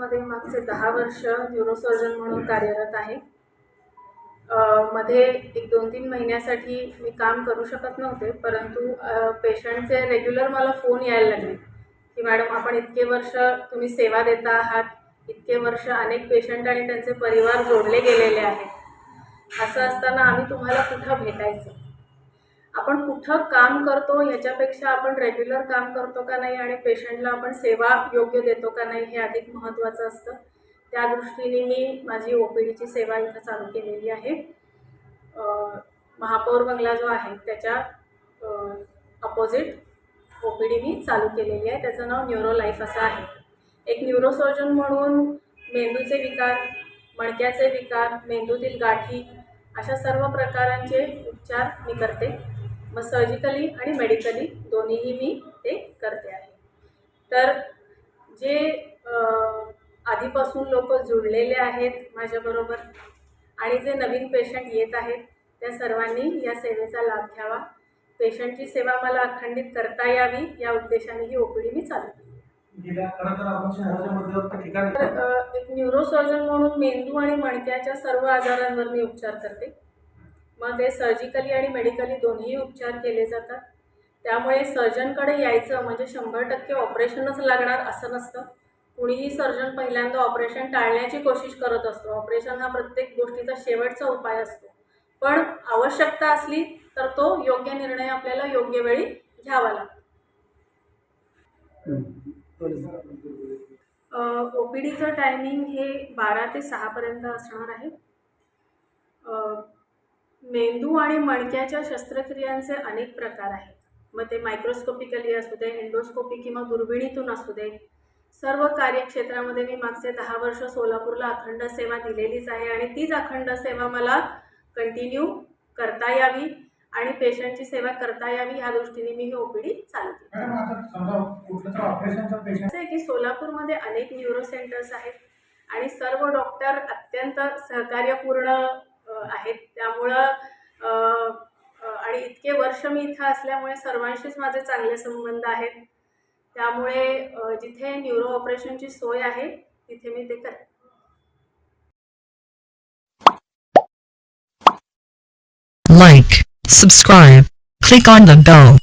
हॉस्पिटलमध्ये मागचे 10 वर्ष न्यूरोसर्जन म्हणून कार्यरत आहे. मध्ये एक 2-3 महिन्यासाठी मी काम करू शकत नव्हते, परंतु पेशंटचे रेग्युलर मला फोन यायला लागले की मॅडम आपण इतके वर्ष तुम्ही सेवा देता आहात, इतके वर्ष अनेक पेशंट आणि त्यांचे परिवार जोडले गेलेले आहेत. असं असताना आम्ही तुम्हाला कुठं भेटायचं, आपण कुठं काम करतो ह्याच्यापेक्षा आपण रेग्युलर काम करतो का नाही आणि पेशंटला आपण सेवा योग्य देतो का नाही हे अधिक महत्त्वाचं असतं. त्या दृष्टीने मी माझी OPDची सेवा इथं चालू केलेली आहे. महापौर बंगला जो आहे त्याच्या अपोजिट OPD मी चालू केलेली आहे. त्याचं नाव न्यूरो लाईफ असं आहे. एक न्यूरोसर्जन म्हणून मेंदूचे विकार, मणक्याचे विकार, मेंदूतील गाठी अशा सर्व प्रकारांचे उपचार मी करते. मग सर्जिकली आणि मेडिकली दोन्हीही मी ते करते आहे. तर जे आधीपासून लोक जुळलेले आहेत माझ्याबरोबर आणि जे नवीन पेशंट येत आहेत त्या सर्वांनी या सेवेचा लाभ घ्यावा. पेशंटची सेवा मला अखंडित करता यावी या उद्देशाने ही OPD मी चालू केली. एक न्यूरोसर्जन म्हणून मेंदू आणि मणक्याच्या सर्व आजारांवर मी उपचार करते. मग ते सर्जिकली आणि मेडिकली दोन्ही उपचार केले जातात. त्यामुळे सर्जनकडे यायचं म्हणजे 100% ऑपरेशनच लागणार असं नसतं. कुणीही सर्जन पहिल्यांदा ऑपरेशन टाळण्याची कोशिश करत असतो. ऑपरेशन हा प्रत्येक गोष्टीचा शेवटचा उपाय असतो, पण आवश्यकता असली तर तो योग्य निर्णय आपल्याला योग्य वेळी घ्यावा लागतो. OPDचं टायमिंग हे 12 ते 6 पर्यंत असणार आहे. मेंदू आणि मणक्याच्या शस्त्रक्रियांचे अनेक प्रकार आहेत. मग ते मायक्रोस्कोपिकली असू दे, एंडोस्कोपी किंवा दुर्बिणीतून असू दे, सर्व कार्यक्षेत्रामध्ये मी मागचे 10 वर्ष सोलापूरला अखंड सेवा दिलेलीच आहे आणि तीच अखंड सेवा मला कंटिन्यू करता यावी आणि पेशंटची सेवा करता यावी या दृष्टीने मी ही OPD चालू केली. असं आहे की सोलापूरमध्ये अनेक न्यूरो सेंटर्स आहेत आणि सर्व डॉक्टर अत्यंत सहकार्यपूर्ण आहेत. त्यामुळं आणि इतके वर्ष मी इथं असल्यामुळे सर्वांशीच माझे चांगले संबंध आहेत. त्यामुळे जिथे न्यूरो ऑपरेशनची सोय आहे तिथे मी ते करेन. Like, subscribe, click on the bell.